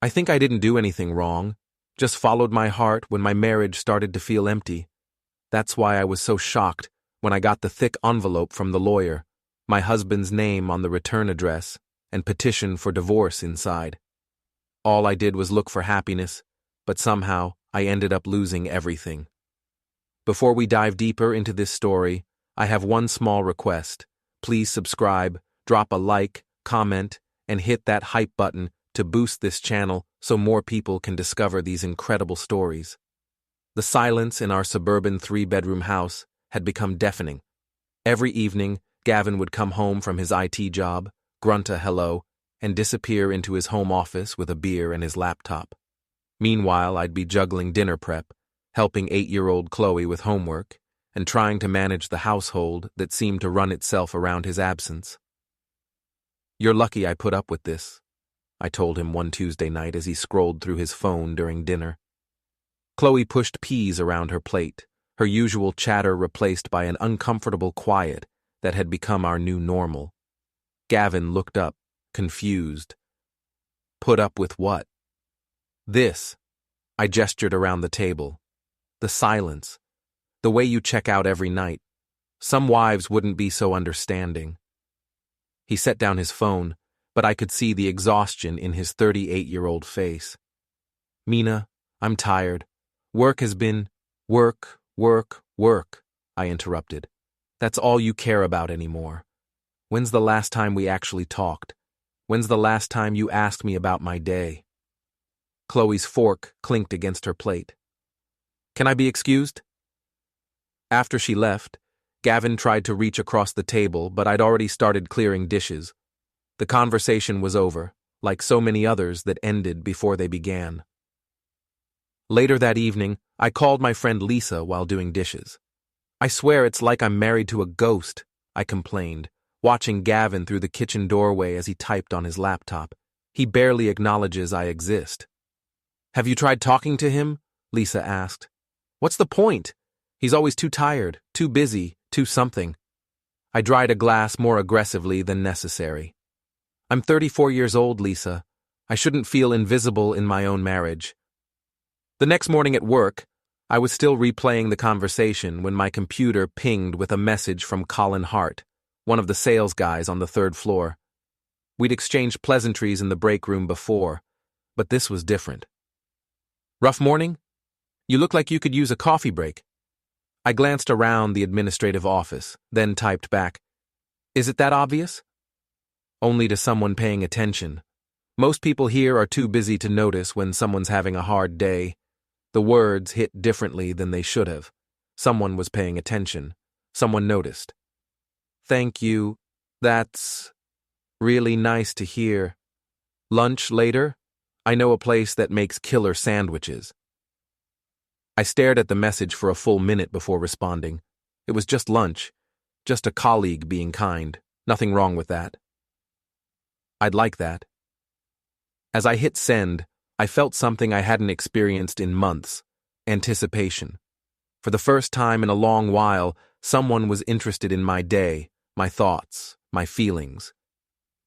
I think I didn't do anything wrong, just followed my heart when my marriage started to feel empty. That's why I was so shocked when I got the thick envelope from the lawyer, my husband's name on the return address, and petition for divorce inside. All I did was look for happiness, but somehow I ended up losing everything. Before we dive deeper into this story, I have one small request. Please subscribe, drop a like, comment, and hit that hype button to boost this channel so more people can discover these incredible stories. The silence in our suburban 3-bedroom house had become deafening. Every evening, Gavin would come home from his IT job, grunt a hello, and disappear into his home office with a beer and his laptop. Meanwhile, I'd be juggling dinner prep, helping 8-year-old Chloe with homework, and trying to manage the household that seemed to run itself around his absence. "You're lucky I put up with this," I told him one Tuesday night as he scrolled through his phone during dinner. Chloe pushed peas around her plate, her usual chatter replaced by an uncomfortable quiet that had become our new normal. Gavin looked up, confused. "Put up with what?" "This." I gestured around the table. "The silence. The way you check out every night. Some wives wouldn't be so understanding." He set down his phone, but I could see the exhaustion in his 38-year-old face. "Mina, I'm tired. Work has been work, I interrupted. "That's all you care about anymore. When's the last time we actually talked? When's the last time you asked me about my day?" Chloe's fork clinked against her plate. "Can I be excused?" After she left, Gavin tried to reach across the table, but I'd already started clearing dishes. The conversation was over, like so many others that ended before they began. Later that evening, I called my friend Lisa while doing dishes. "I swear it's like I'm married to a ghost," I complained, watching Gavin through the kitchen doorway as he typed on his laptop. "He barely acknowledges I exist." "Have you tried talking to him?" Lisa asked. "What's the point? He's always too tired, too busy, too something." I dried a glass more aggressively than necessary. "I'm 34 years old, Lisa. I shouldn't feel invisible in my own marriage." The next morning at work, I was still replaying the conversation when my computer pinged with a message from Colin Hart, one of the sales guys on the 3rd floor. We'd exchanged pleasantries in the break room before, but this was different. "Rough morning? You look like you could use a coffee break." I glanced around the administrative office, then typed back, "Is it that obvious?" Only to someone paying attention. Most people here are too busy to notice when someone's having a hard day. The words hit differently than they should have. Someone was paying attention. Someone noticed. "Thank you. That's really nice to hear. Lunch later? I know a place that makes killer sandwiches." I stared at the message for a full minute before responding. It was just lunch. Just a colleague being kind. Nothing wrong with that. "I'd like that." As I hit send, I felt something I hadn't experienced in months: anticipation. For the first time in a long while, someone was interested in my day, my thoughts, my feelings.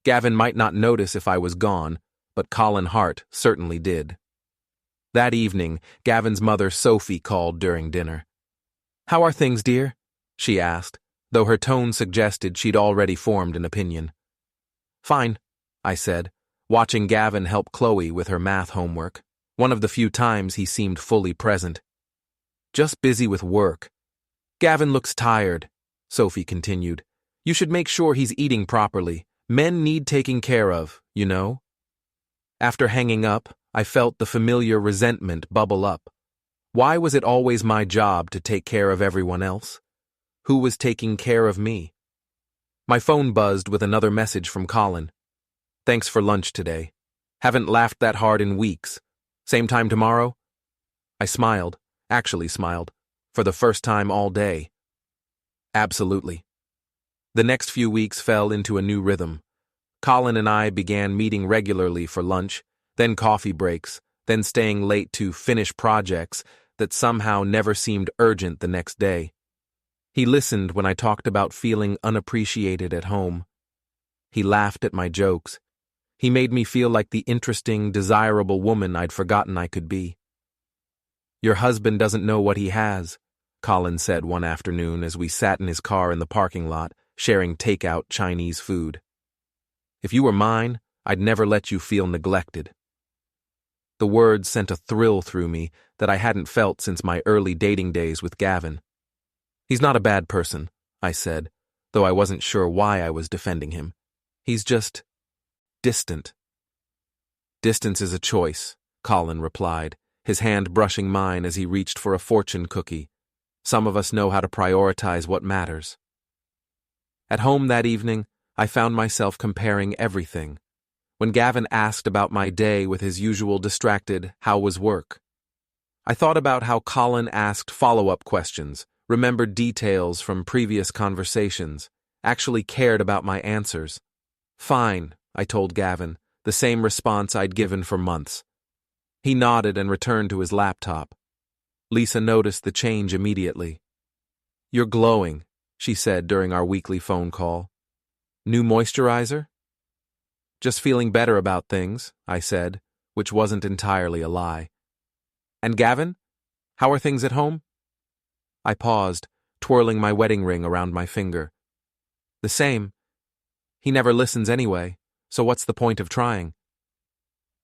Gavin might not notice if I was gone, but Colin Hart certainly did. That evening, Gavin's mother Sophie called during dinner. "How are things, dear?" she asked, though her tone suggested she'd already formed an opinion. "Fine," I said, watching Gavin help Chloe with her math homework, one of the few times he seemed fully present. "Just busy with work." "Gavin looks tired," Sophie continued. "You should make sure he's eating properly. Men need taking care of, you know." After hanging up, I felt the familiar resentment bubble up. Why was it always my job to take care of everyone else? Who was taking care of me? My phone buzzed with another message from Colin. "Thanks for lunch today. Haven't laughed that hard in weeks. Same time tomorrow?" I smiled, actually smiled, for the first time all day. "Absolutely." The next few weeks fell into a new rhythm. Colin and I began meeting regularly for lunch, then coffee breaks, then staying late to finish projects that somehow never seemed urgent the next day. He listened when I talked about feeling unappreciated at home. He laughed at my jokes. He made me feel like the interesting, desirable woman I'd forgotten I could be. "Your husband doesn't know what he has," Colin said one afternoon as we sat in his car in the parking lot, sharing takeout Chinese food. "If you were mine, I'd never let you feel neglected." The words sent a thrill through me that I hadn't felt since my early dating days with Gavin. "He's not a bad person," I said, though I wasn't sure why I was defending him. "He's just distant." "Distance is a choice," Colin replied, his hand brushing mine as he reached for a fortune cookie. "Some of us know how to prioritize what matters." At home that evening, I found myself comparing everything. When Gavin asked about my day with his usual distracted, "How was work?" I thought about how Colin asked follow-up questions, remembered details from previous conversations, actually cared about my answers. "Fine," I told Gavin, the same response I'd given for months. He nodded and returned to his laptop. Lisa noticed the change immediately. "You're glowing," she said during our weekly phone call. "New moisturizer?" "Just feeling better about things," I said, which wasn't entirely a lie. "And Gavin? How are things at home?" I paused, twirling my wedding ring around my finger. "The same. He never listens anyway, so what's the point of trying?"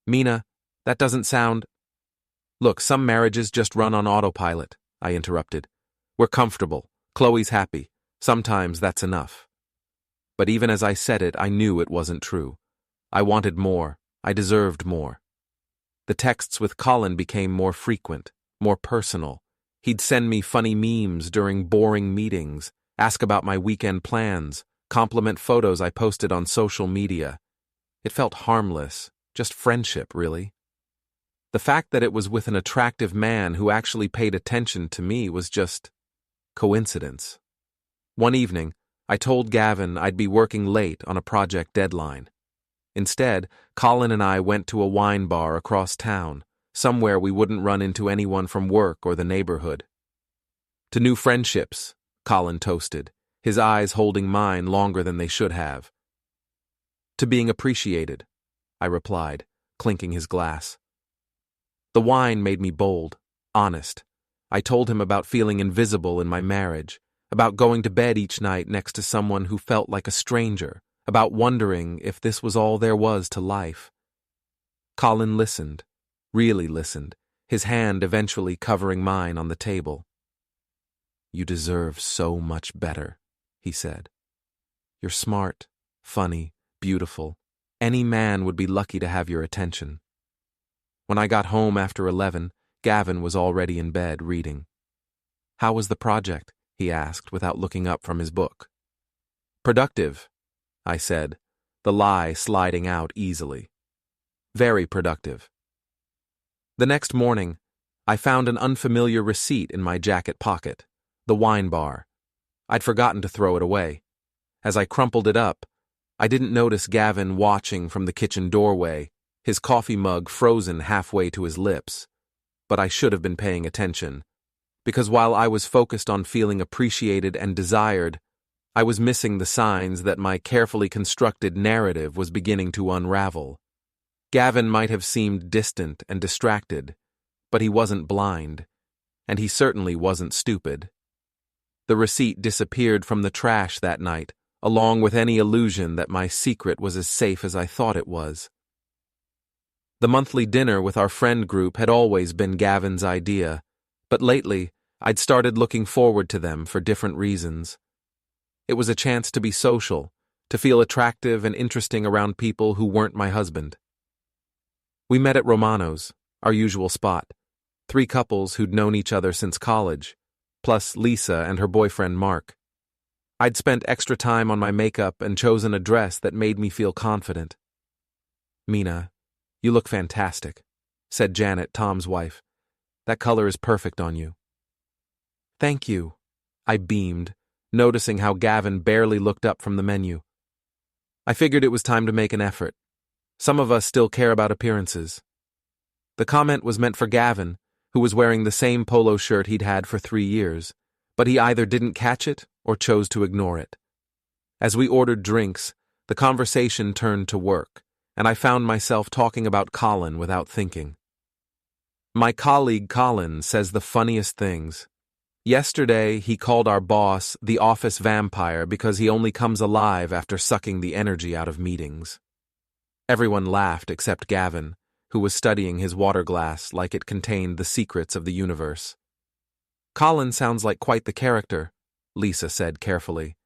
"Mina, that doesn't sound—" "Look, some marriages just run on autopilot," I interrupted. "We're comfortable. Chloe's happy. Sometimes that's enough." But even as I said it, I knew it wasn't true. I wanted more. I deserved more. The texts with Colin became more frequent, more personal. He'd send me funny memes during boring meetings, ask about my weekend plans, compliment photos I posted on social media. It felt harmless, just friendship, really. The fact that it was with an attractive man who actually paid attention to me was just coincidence. One evening, I told Gavin I'd be working late on a project deadline. Instead, Colin and I went to a wine bar across town, somewhere we wouldn't run into anyone from work or the neighborhood. "To new friendships," Colin toasted, his eyes holding mine longer than they should have. "To being appreciated," I replied, clinking his glass. The wine made me bold, honest. I told him about feeling invisible in my marriage, about going to bed each night next to someone who felt like a stranger, about wondering if this was all there was to life. Colin listened, really listened, his hand eventually covering mine on the table. "You deserve so much better," he said. "You're smart, funny, beautiful. Any man would be lucky to have your attention." When I got home after 11, Gavin was already in bed reading. "How was the project?" he asked without looking up from his book. "Productive," I said, the lie sliding out easily. "Very productive." The next morning, I found an unfamiliar receipt in my jacket pocket, the wine bar. I'd forgotten to throw it away. As I crumpled it up, I didn't notice Gavin watching from the kitchen doorway, his coffee mug frozen halfway to his lips. But I should have been paying attention, because while I was focused on feeling appreciated and desired, I was missing the signs that my carefully constructed narrative was beginning to unravel. Gavin might have seemed distant and distracted, but he wasn't blind, and he certainly wasn't stupid. The receipt disappeared from the trash that night, along with any illusion that my secret was as safe as I thought it was. The monthly dinner with our friend group had always been Gavin's idea, but lately I'd started looking forward to them for different reasons. It was a chance to be social, to feel attractive and interesting around people who weren't my husband. We met at Romano's, our usual spot, 3 couples who'd known each other since college, plus Lisa and her boyfriend Mark. I'd spent extra time on my makeup and chosen a dress that made me feel confident. "Mina, you look fantastic," said Janet, Tom's wife. "That color is perfect on you." "Thank you," I beamed, noticing how Gavin barely looked up from the menu. I figured it was time to make an effort. Some of us still care about appearances. The comment was meant for Gavin, who was wearing the same polo shirt he'd had for 3 years, but he either didn't catch it or chose to ignore it. As we ordered drinks, the conversation turned to work, and I found myself talking about Colin without thinking. My colleague Colin says the funniest things. Yesterday, he called our boss the office vampire because he only comes alive after sucking the energy out of meetings. Everyone laughed except Gavin, who was studying his water glass like it contained the secrets of the universe. Colin sounds like quite the character, Lisa said carefully.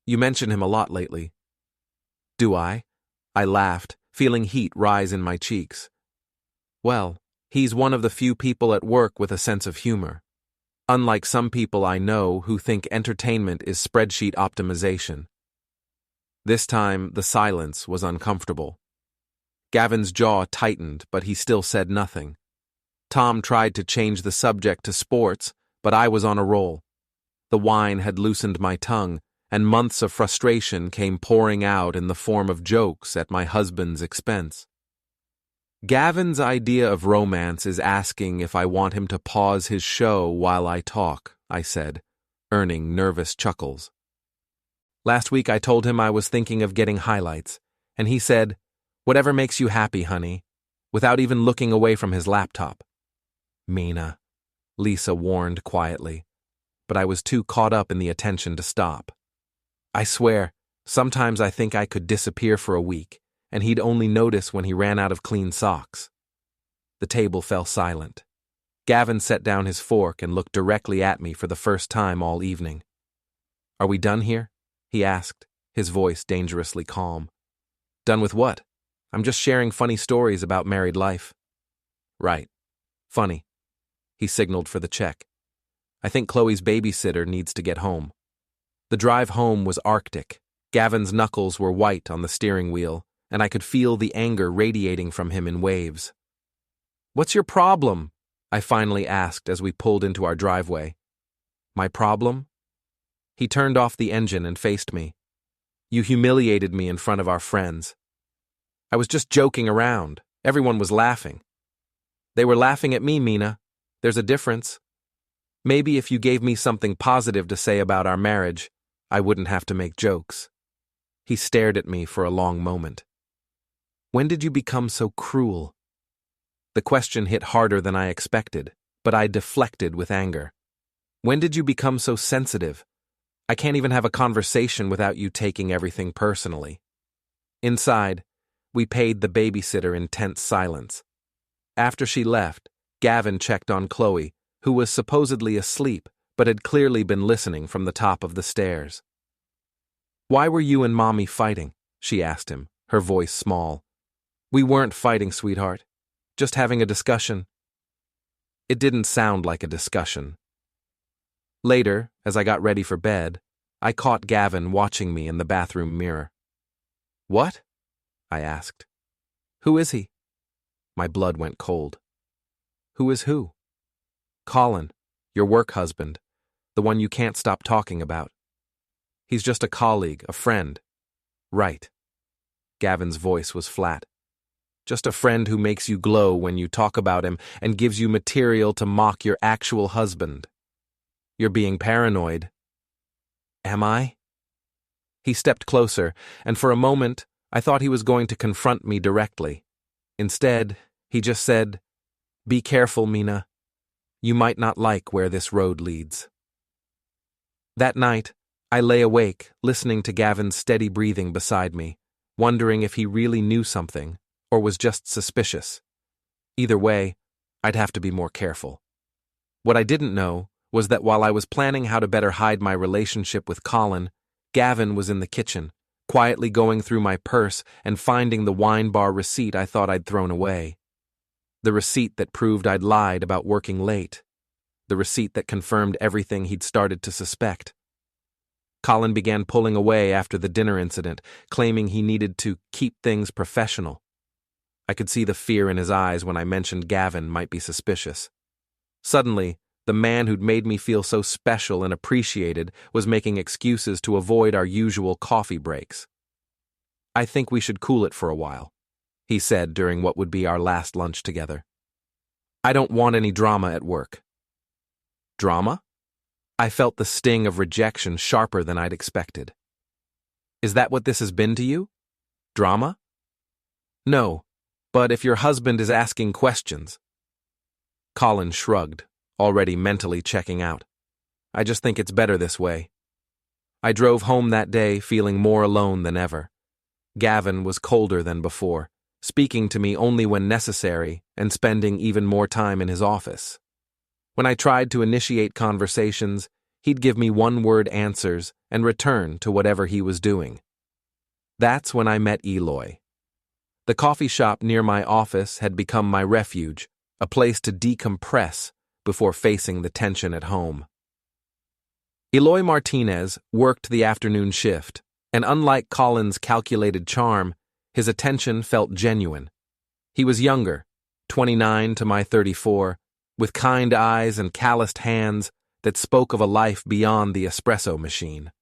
You mention him a lot lately. Do I? I laughed, feeling heat rise in my cheeks. Well, he's one of the few people at work with a sense of humor. Unlike some people I know who think entertainment is spreadsheet optimization. This time, the silence was uncomfortable. Gavin's jaw tightened, but he still said nothing. Tom tried to change the subject to sports, but I was on a roll. The wine had loosened my tongue, and months of frustration came pouring out in the form of jokes at my husband's expense. Gavin's idea of romance is asking if I want him to pause his show while I talk, I said, earning nervous chuckles. Last week I told him I was thinking of getting highlights, and he said, "Whatever makes you happy, honey," without even looking away from his laptop. Mina, Lisa warned quietly, but I was too caught up in the attention to stop. I swear, sometimes I think I could disappear for a week, and he'd only notice when he ran out of clean socks. The table fell silent. Gavin set down his fork and looked directly at me for the first time all evening. "Are we done here?" he asked, his voice dangerously calm. "Done with what? I'm just sharing funny stories about married life." "Right. Funny." He signaled for the check. "I think Chloe's babysitter needs to get home." The drive home was arctic. Gavin's knuckles were white on the steering wheel, and I could feel the anger radiating from him in waves. "What's your problem?" I finally asked as we pulled into our driveway. "My problem?" He turned off the engine and faced me. "You humiliated me in front of our friends." "I was just joking around. Everyone was laughing." "They were laughing at me, Mina. There's a difference. Maybe if you gave me something positive to say about our marriage, I wouldn't have to make jokes." He stared at me for a long moment. "When did you become so cruel?" The question hit harder than I expected, but I deflected with anger. "When did you become so sensitive? I can't even have a conversation without you taking everything personally." Inside, we paid the babysitter in tense silence. After she left, Gavin checked on Chloe, who was supposedly asleep but had clearly been listening from the top of the stairs. "Why were you and Mommy fighting?" she asked him, her voice small. "We weren't fighting, sweetheart. Just having a discussion." It didn't sound like a discussion. Later, as I got ready for bed, I caught Gavin watching me in the bathroom mirror. "What?" I asked. "Who is he?" My blood went cold. "Who is who?" "Colin, your work husband, the one you can't stop talking about." "He's just a colleague, a friend." "Right." Gavin's voice was flat. "Just a friend who makes you glow when you talk about him and gives you material to mock your actual husband. You're being paranoid." "Am I?" He stepped closer, and for a moment, I thought he was going to confront me directly. Instead, he just said, "Be careful, Mina. You might not like where this road leads." That night, I lay awake, listening to Gavin's steady breathing beside me, wondering if he really knew something, or was just suspicious. Either way, I'd have to be more careful. What I didn't know was that while I was planning how to better hide my relationship with Colin, Gavin was in the kitchen, quietly going through my purse and finding the wine bar receipt I thought I'd thrown away. The receipt that proved I'd lied about working late. The receipt that confirmed everything he'd started to suspect. Colin began pulling away after the dinner incident, claiming he needed to keep things professional. I could see the fear in his eyes when I mentioned Gavin might be suspicious. Suddenly, the man who'd made me feel so special and appreciated was making excuses to avoid our usual coffee breaks. "I think we should cool it for a while," he said during what would be our last lunch together. "I don't want any drama at work." "Drama?" I felt the sting of rejection sharper than I'd expected. "Is that what this has been to you? Drama?" No, but if your husband is asking questions. Colin shrugged, already mentally checking out. I just think it's better this way. I drove home that day feeling more alone than ever. Gavin was colder than before, speaking to me only when necessary and spending even more time in his office. When I tried to initiate conversations, he'd give me one-word answers and return to whatever he was doing. That's when I met Eloy. The coffee shop near my office had become my refuge, a place to decompress before facing the tension at home. Eloy Martinez worked the afternoon shift, and unlike Colin's calculated charm, his attention felt genuine. He was younger, 29 to my 34, with kind eyes and calloused hands that spoke of a life beyond the espresso machine.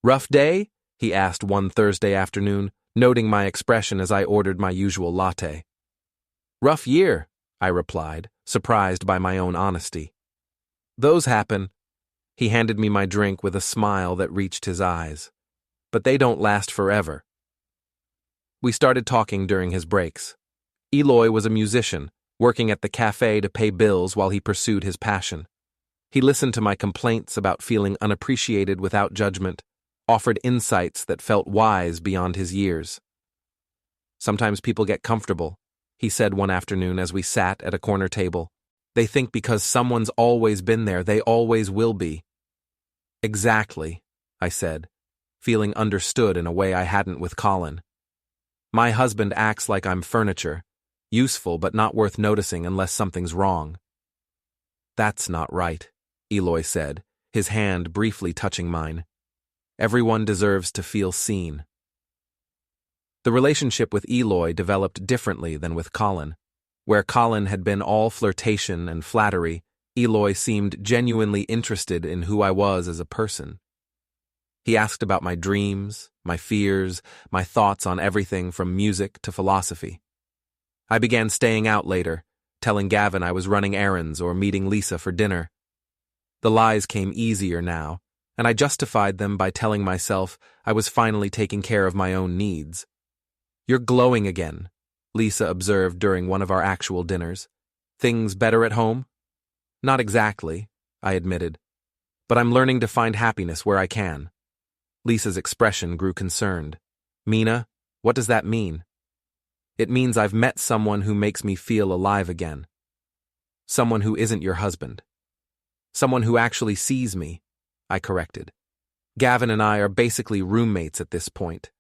"Rough day?" he asked one Thursday afternoon, noting my expression as I ordered my usual latte. "Rough year," I replied, surprised by my own honesty. "Those happen." He handed me my drink with a smile that reached his eyes. "But they don't last forever." We started talking during his breaks. Eloy was a musician, working at the cafe to pay bills while he pursued his passion. He listened to my complaints about feeling unappreciated without judgment, offered insights that felt wise beyond his years. "Sometimes people get comfortable," he said one afternoon as we sat at a corner table. "They think because someone's always been there, they always will be." "Exactly," I said, feeling understood in a way I hadn't with Colin. "My husband acts like I'm furniture, useful but not worth noticing unless something's wrong." "That's not right," Eloy said, his hand briefly touching mine. "Everyone deserves to feel seen." The relationship with Eloy developed differently than with Colin. Where Colin had been all flirtation and flattery, Eloy seemed genuinely interested in who I was as a person. He asked about my dreams, my fears, my thoughts on everything from music to philosophy. I began staying out later, telling Gavin I was running errands or meeting Lisa for dinner. The lies came easier now, and I justified them by telling myself I was finally taking care of my own needs. "You're glowing again," Lisa observed during one of our actual dinners. "Things better at home?" "Not exactly," I admitted, "but I'm learning to find happiness where I can." Lisa's expression grew concerned. "Mina, what does that mean?" "It means I've met someone who makes me feel alive again. Someone who isn't your husband. Someone who actually sees me," I corrected. "Gavin and I are basically roommates at this point.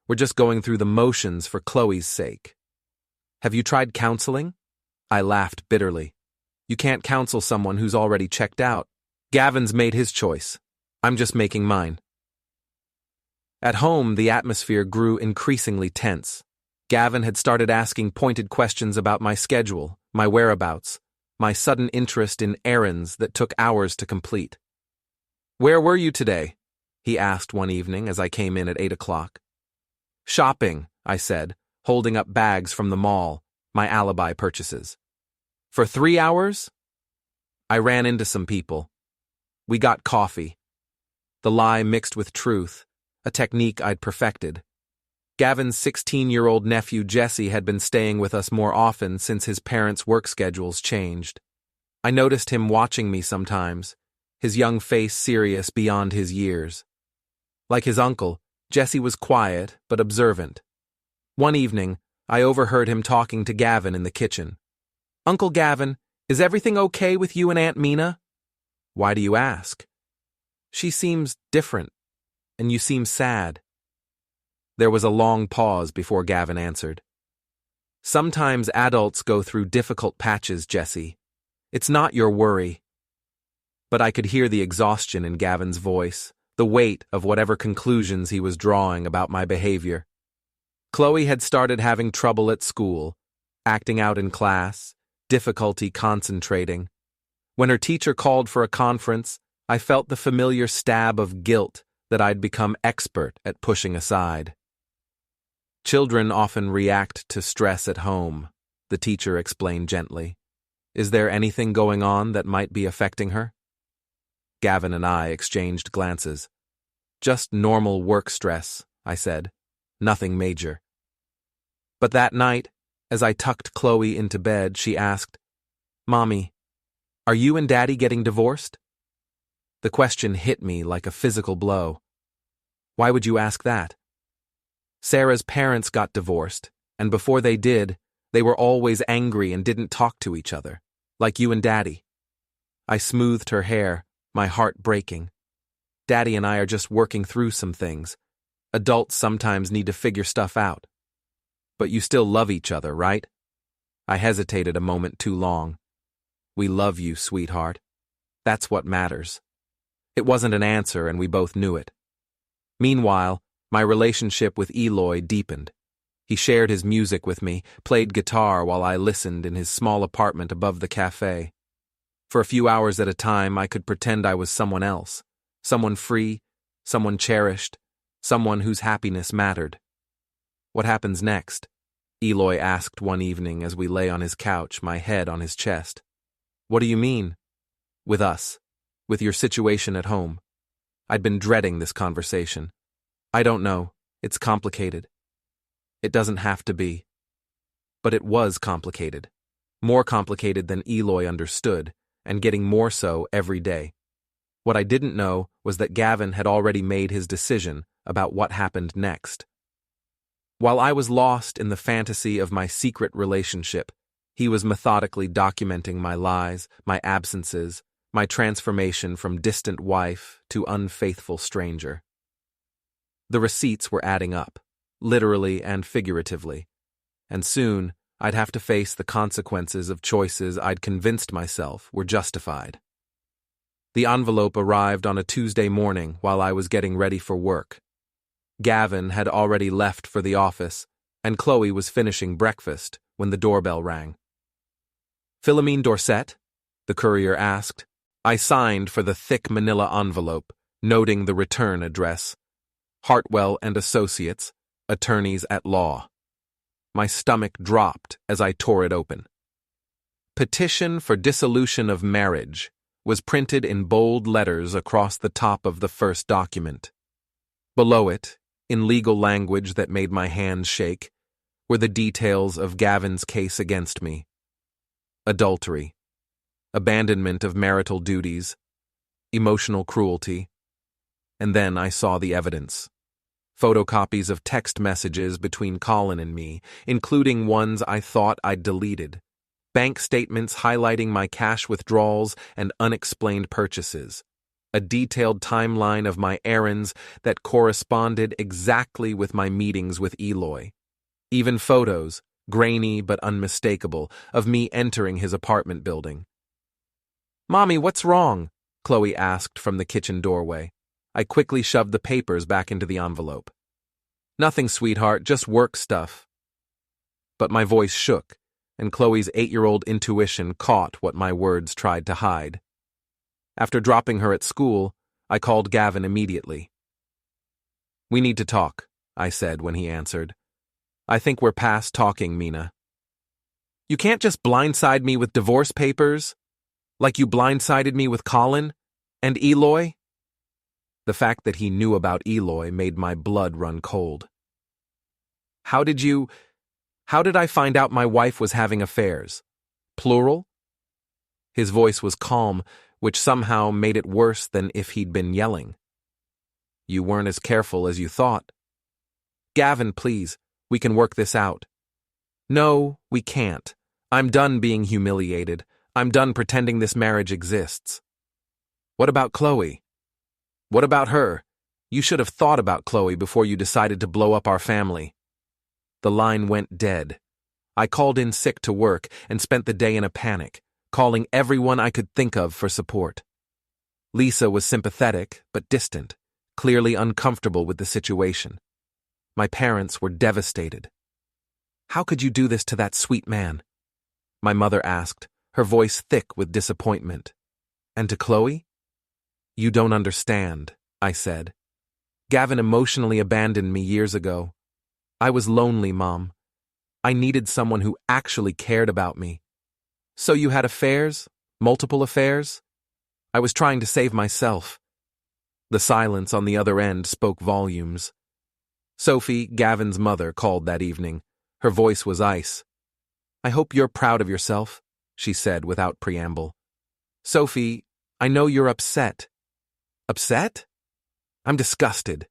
We're just going through the motions for Chloe's sake." "Have you tried counseling?" I laughed bitterly. "You can't counsel someone who's already checked out. Gavin's made his choice. I'm just making mine." At home, the atmosphere grew increasingly tense. Gavin had started asking pointed questions about my schedule, my whereabouts, my sudden interest in errands that took hours to complete. "Where were you today?" he asked one evening as I came in at 8 o'clock. "Shopping," I said, holding up bags from the mall, my alibi purchases. "For 3 hours?" "I ran into some people. We got coffee." The lie mixed with truth, a technique I'd perfected. Gavin's 16-year-old nephew Jesse had been staying with us more often since his parents' work schedules changed. I noticed him watching me sometimes, his young face serious beyond his years. Like his uncle, Jesse was quiet but observant. One evening, I overheard him talking to Gavin in the kitchen. "Uncle Gavin, is everything okay with you and Aunt Mina?" "Why do you ask?" "She seems different, and you seem sad." There was a long pause before Gavin answered. "Sometimes adults go through difficult patches, Jesse. It's not your worry." But I could hear the exhaustion in Gavin's voice, the weight of whatever conclusions he was drawing about my behavior. Chloe had started having trouble at school, acting out in class, difficulty concentrating. When her teacher called for a conference, I felt the familiar stab of guilt that I'd become expert at pushing aside. "Children often react to stress at home," the teacher explained gently. "Is there anything going on that might be affecting her?" Gavin and I exchanged glances. "Just normal work stress," I said. "Nothing major." But that night, as I tucked Chloe into bed, she asked, "Mommy, are you and Daddy getting divorced?" The question hit me like a physical blow. Why would you ask that? Sarah's parents got divorced, and before they did, they were always angry and didn't talk to each other, like you and Daddy. I smoothed her hair, my heart breaking. Daddy and I are just working through some things. Adults sometimes need to figure stuff out. But you still love each other, right? I hesitated a moment too long. We love you, sweetheart. That's what matters. It wasn't an answer, and we both knew it. Meanwhile, my relationship with Eloy deepened. He shared his music with me, played guitar while I listened in his small apartment above the cafe. For a few hours at a time, I could pretend I was someone else, someone free, someone cherished, someone whose happiness mattered. "What happens next?" Eloy asked one evening as we lay on his couch, my head on his chest. "What do you mean?" "With us. With your situation at home." I'd been dreading this conversation. "I don't know. It's complicated." "It doesn't have to be." But it was complicated. More complicated than Eloy understood, and getting more so every day. What I didn't know was that Gavin had already made his decision about what happened next. While I was lost in the fantasy of my secret relationship, he was methodically documenting my lies, my absences, my transformation from distant wife to unfaithful stranger. The receipts were adding up, literally and figuratively, and soon I'd have to face the consequences of choices I'd convinced myself were justified. The envelope arrived on a Tuesday morning while I was getting ready for work. Gavin had already left for the office, and Chloe was finishing breakfast when the doorbell rang. "Philomene Dorset?" the courier asked. I signed for the thick manila envelope, noting the return address. Hartwell and Associates, Attorneys at Law. My stomach dropped as I tore it open. "Petition for dissolution of marriage" was printed in bold letters across the top of the first document. Below it, in legal language that made my hands shake, were the details of Gavin's case against me. Adultery, abandonment of marital duties, emotional cruelty. And then I saw the evidence. Photocopies of text messages between Colin and me, including ones I thought I'd deleted. Bank statements highlighting my cash withdrawals and unexplained purchases. A detailed timeline of my errands that corresponded exactly with my meetings with Eloy. Even photos, grainy but unmistakable, of me entering his apartment building. "Mommy, what's wrong?" Chloe asked from the kitchen doorway. I quickly shoved the papers back into the envelope. "Nothing, sweetheart, just work stuff." But my voice shook, and Chloe's 8-year-old intuition caught what my words tried to hide. After dropping her at school, I called Gavin immediately. "We need to talk," I said when he answered. "I think we're past talking, Mina." "You can't just blindside me with divorce papers, like you blindsided me with Colin and Eloy." The fact that he knew about Eloy made my blood run cold. How did I find out my wife was having affairs? Plural?" His voice was calm, which somehow made it worse than if he'd been yelling. "You weren't as careful as you thought." "Gavin, please, we can work this out." "No, we can't. I'm done being humiliated. I'm done pretending this marriage exists." "What about Chloe?" "What about her? You should have thought about Chloe before you decided to blow up our family." The line went dead. I called in sick to work and spent the day in a panic, calling everyone I could think of for support. Lisa was sympathetic but distant, clearly uncomfortable with the situation. My parents were devastated. "How could you do this to that sweet man?" my mother asked, her voice thick with disappointment. "And to Chloe?" "You don't understand," I said. "Gavin emotionally abandoned me years ago. I was lonely, Mom. I needed someone who actually cared about me." "So you had affairs? Multiple affairs?" "I was trying to save myself." The silence on the other end spoke volumes. Sophie, Gavin's mother, called that evening. Her voice was ice. "I hope you're proud of yourself," she said without preamble. "Sophie, I know you're upset." "Upset? I'm disgusted.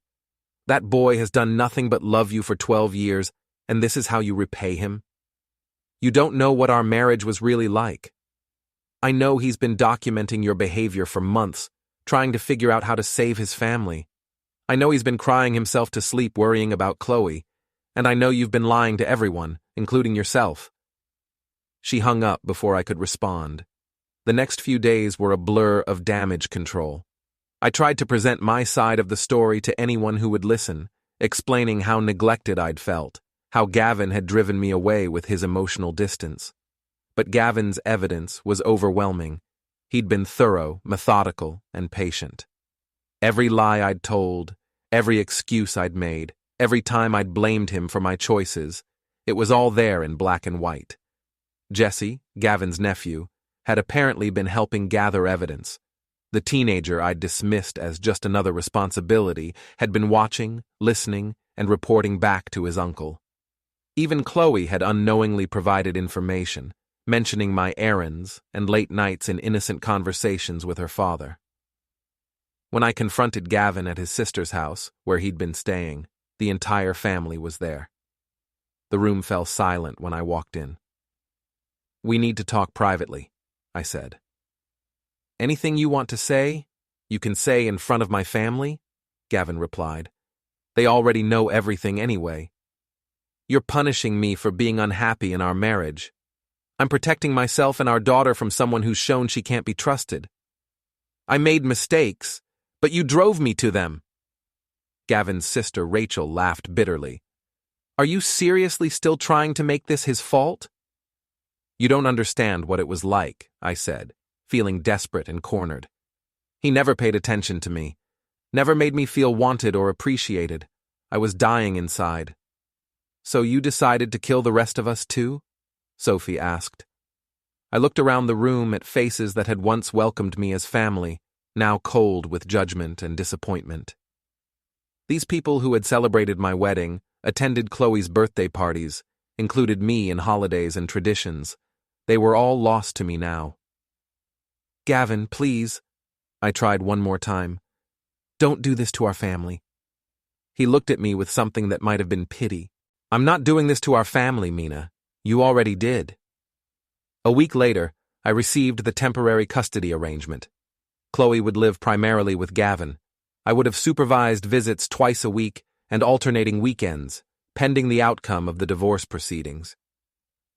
That boy has done nothing but love you for 12 years, and this is how you repay him? You don't know what our marriage was really like. I know he's been documenting your behavior for months, trying to figure out how to save his family. I know he's been crying himself to sleep worrying about Chloe, and I know you've been lying to everyone, including yourself." She hung up before I could respond. The next few days were a blur of damage control. I tried to present my side of the story to anyone who would listen, explaining how neglected I'd felt, how Gavin had driven me away with his emotional distance. But Gavin's evidence was overwhelming. He'd been thorough, methodical, and patient. Every lie I'd told, every excuse I'd made, every time I'd blamed him for my choices, it was all there in black and white. Jesse, Gavin's nephew, had apparently been helping gather evidence. The teenager I'd dismissed as just another responsibility had been watching, listening, and reporting back to his uncle. Even Chloe had unknowingly provided information, mentioning my errands and late nights in innocent conversations with her father. When I confronted Gavin at his sister's house, where he'd been staying, the entire family was there. The room fell silent when I walked in. "We need to talk privately," I said. "Anything you want to say, you can say in front of my family," Gavin replied. "They already know everything anyway. You're punishing me for being unhappy in our marriage. I'm protecting myself and our daughter from someone who's shown she can't be trusted. I made mistakes, but you drove me to them." Gavin's sister Rachel laughed bitterly. "Are you seriously still trying to make this his fault?" "You don't understand what it was like," I said, feeling desperate and cornered. "He never paid attention to me, never made me feel wanted or appreciated. I was dying inside." "So you decided to kill the rest of us too?" Sophie asked. I looked around the room at faces that had once welcomed me as family, now cold with judgment and disappointment. These people who had celebrated my wedding, attended Chloe's birthday parties, included me in holidays and traditions. They were all lost to me now. "Gavin, please," I tried one more time. "Don't do this to our family." He looked at me with something that might have been pity. "I'm not doing this to our family, Mina. You already did." A week later, I received the temporary custody arrangement. Chloe would live primarily with Gavin. I would have supervised visits twice a week and alternating weekends, pending the outcome of the divorce proceedings.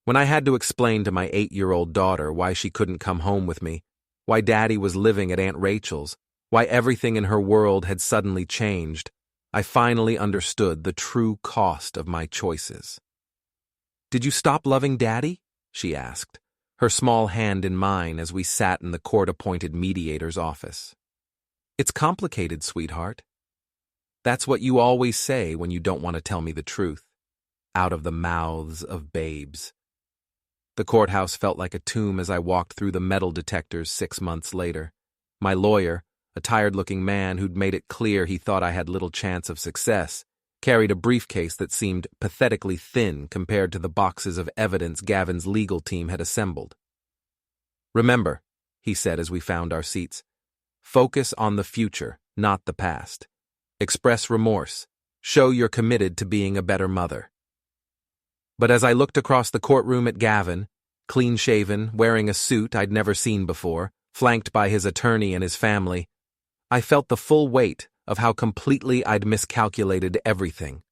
When I had to explain to my 8-year-old daughter why she couldn't come home with me, why Daddy was living at Aunt Rachel's, why everything in her world had suddenly changed, I finally understood the true cost of my choices. "Did you stop loving Daddy?" she asked, her small hand in mine as we sat in the court-appointed mediator's office. "It's complicated, sweetheart. That's what you always say when you don't want to tell me the truth. Out of the mouths of babes." The courthouse felt like a tomb as I walked through the metal detectors 6 months later. My lawyer, a tired-looking man who'd made it clear he thought I had little chance of success, carried a briefcase that seemed pathetically thin compared to the boxes of evidence Gavin's legal team had assembled. "Remember," he said as we found our seats, "focus on the future, not the past. Express remorse. Show you're committed to being a better mother." But as I looked across the courtroom at Gavin, clean-shaven, wearing a suit I'd never seen before, flanked by his attorney and his family, I felt the full weight of how completely I'd miscalculated everything.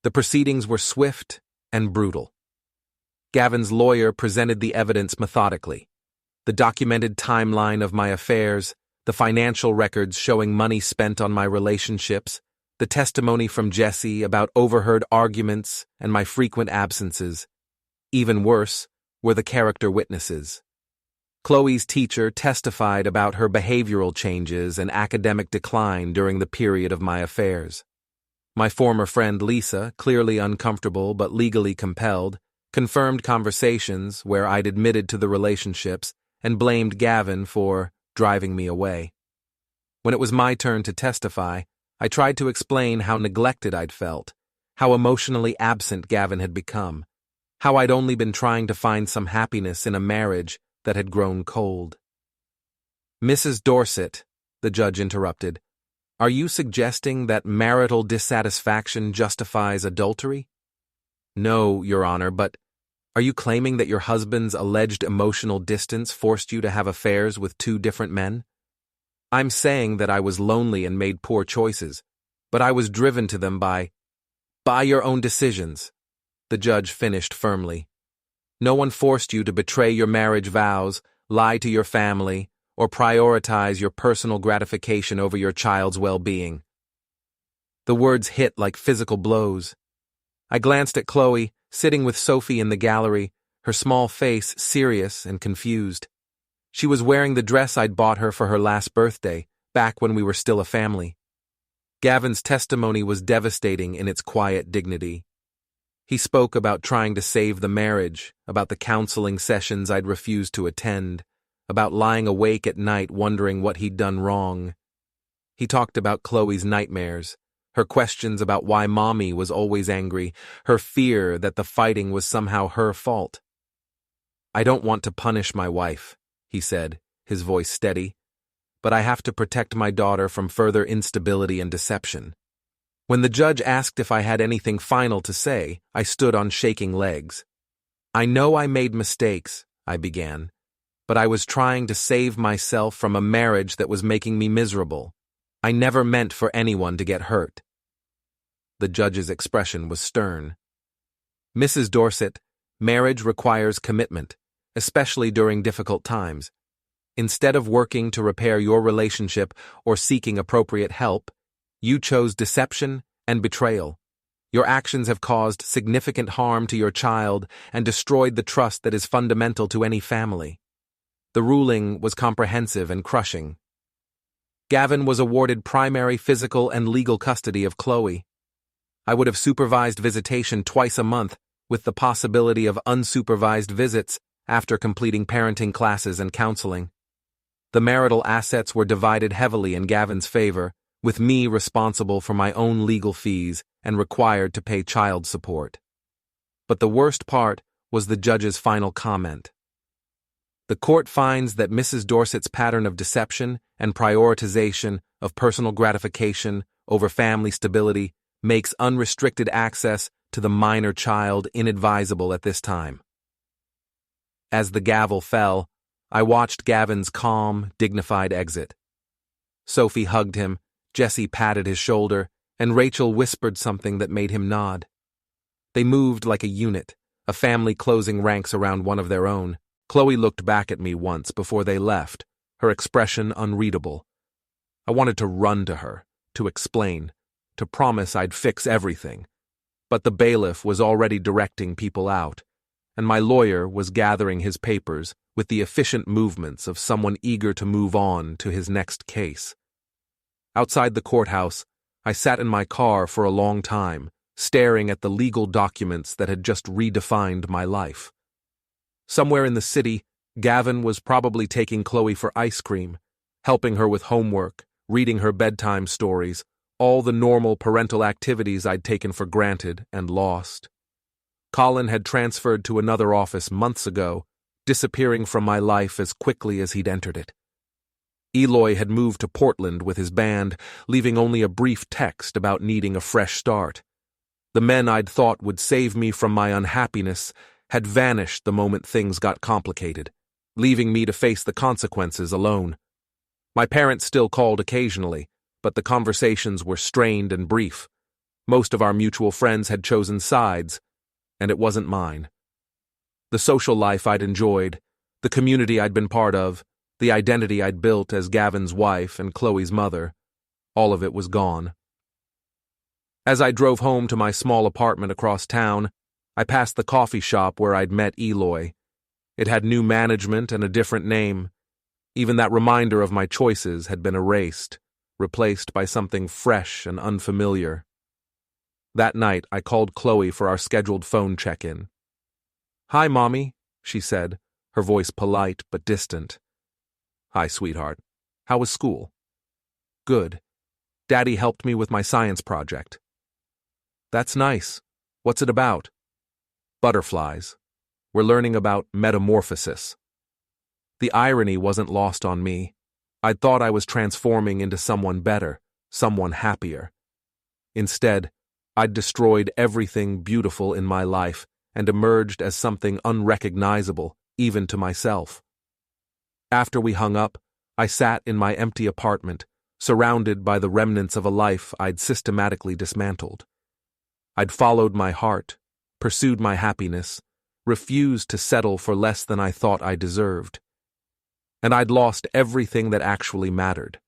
The proceedings were swift and brutal. Gavin's lawyer presented the evidence methodically. The documented timeline of my affairs, the financial records showing money spent on my relationships, the testimony from Jesse about overheard arguments and my frequent absences. Even worse were the character witnesses. Chloe's teacher testified about her behavioral changes and academic decline during the period of my affairs. My former friend Lisa, clearly uncomfortable but legally compelled, confirmed conversations where I'd admitted to the relationships and blamed Gavin for driving me away. When it was my turn to testify, I tried to explain how neglected I'd felt, how emotionally absent Gavin had become, how I'd only been trying to find some happiness in a marriage that had grown cold. "Mrs. Dorset," the judge interrupted, "are you suggesting that marital dissatisfaction justifies adultery?" "No, Your Honor, but are you claiming that your husband's alleged emotional distance forced you to have affairs with two different men?" "I'm saying that I was lonely and made poor choices, but I was driven to them by your own decisions," the judge finished firmly. "No one forced you to betray your marriage vows, lie to your family, or prioritize your personal gratification over your child's well-being." The words hit like physical blows. I glanced at Chloe, sitting with Sophie in the gallery, her small face serious and confused. She was wearing the dress I'd bought her for her last birthday, back when we were still a family. Gavin's testimony was devastating in its quiet dignity. He spoke about trying to save the marriage, about the counseling sessions I'd refused to attend, about lying awake at night wondering what he'd done wrong. He talked about Chloe's nightmares, her questions about why Mommy was always angry, her fear that the fighting was somehow her fault. "I don't want to punish my wife," he said, his voice steady, "but I have to protect my daughter from further instability and deception." When the judge asked if I had anything final to say, I stood on shaking legs. "I know I made mistakes," I began, "but I was trying to save myself from a marriage that was making me miserable. I never meant for anyone to get hurt." The judge's expression was stern. "Mrs. Dorset, marriage requires commitment, especially during difficult times. Instead of working to repair your relationship or seeking appropriate help, you chose deception and betrayal. Your actions have caused significant harm to your child and destroyed the trust that is fundamental to any family." The ruling was comprehensive and crushing. Gavin was awarded primary physical and legal custody of Chloe. I would have supervised visitation twice a month, with the possibility of unsupervised visits after completing parenting classes and counseling. The marital assets were divided heavily in Gavin's favor, with me responsible for my own legal fees and required to pay child support. But the worst part was the judge's final comment. "The court finds that Mrs. Dorset's pattern of deception and prioritization of personal gratification over family stability makes unrestricted access to the minor child inadvisable at this time." As the gavel fell, I watched Gavin's calm, dignified exit. Sophie hugged him, Jessie patted his shoulder, and Rachel whispered something that made him nod. They moved like a unit, a family closing ranks around one of their own. Chloe looked back at me once before they left, her expression unreadable. I wanted to run to her, to explain, to promise I'd fix everything. But the bailiff was already directing people out, and my lawyer was gathering his papers with the efficient movements of someone eager to move on to his next case. Outside the courthouse, I sat in my car for a long time, staring at the legal documents that had just redefined my life. Somewhere in the city, Gavin was probably taking Chloe for ice cream, helping her with homework, reading her bedtime stories, all the normal parental activities I'd taken for granted and lost. Colin had transferred to another office months ago, disappearing from my life as quickly as he'd entered it. Eloy had moved to Portland with his band, leaving only a brief text about needing a fresh start. The men I'd thought would save me from my unhappiness had vanished the moment things got complicated, leaving me to face the consequences alone. My parents still called occasionally, but the conversations were strained and brief. Most of our mutual friends had chosen sides, and it wasn't mine. The social life I'd enjoyed, the community I'd been part of, the identity I'd built as Gavin's wife and Chloe's mother, all of it was gone. As I drove home to my small apartment across town, I passed the coffee shop where I'd met Eloy. It had new management and a different name. Even that reminder of my choices had been erased, replaced by something fresh and unfamiliar. That night, I called Chloe for our scheduled phone check-in. "Hi, Mommy," she said, her voice polite but distant. "Hi, sweetheart. How was school?" "Good. Daddy helped me with my science project." That's nice. What's it about? Butterflies. We're learning about metamorphosis. The irony wasn't lost on me. I'd thought I was transforming into someone better, someone happier. Instead, I'd destroyed everything beautiful in my life and emerged as something unrecognizable, even to myself. After we hung up, I sat in my empty apartment, surrounded by the remnants of a life I'd systematically dismantled. I'd followed my heart, pursued my happiness, refused to settle for less than I thought I deserved. And I'd lost everything that actually mattered.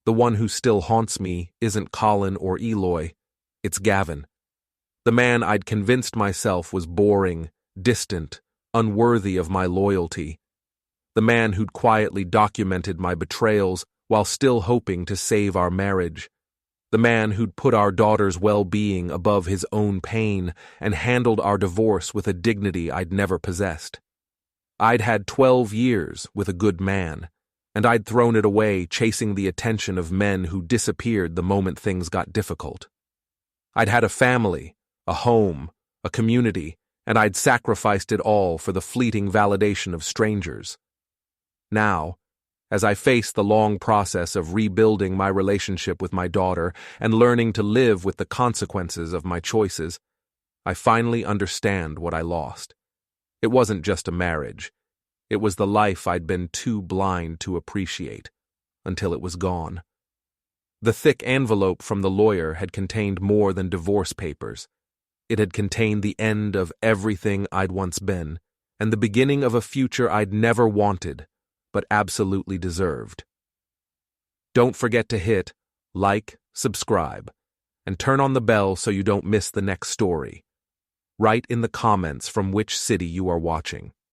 The one who still haunts me isn't Colin or Eloy, it's Gavin. The man I'd convinced myself was boring, distant, unworthy of my loyalty. The man who'd quietly documented my betrayals while still hoping to save our marriage. The man who'd put our daughter's well-being above his own pain and handled our divorce with a dignity I'd never possessed. I'd had 12 years with a good man, and I'd thrown it away chasing the attention of men who disappeared the moment things got difficult. I'd had a family, a home, a community, and I'd sacrificed it all for the fleeting validation of strangers. Now, as I face the long process of rebuilding my relationship with my daughter and learning to live with the consequences of my choices, I finally understand what I lost. It wasn't just a marriage. It was the life I'd been too blind to appreciate, until it was gone. The thick envelope from the lawyer had contained more than divorce papers. It had contained the end of everything I'd once been, and the beginning of a future I'd never wanted, but absolutely deserved. Don't forget to hit like, subscribe, and turn on the bell so you don't miss the next story. Write in the comments from which city you are watching.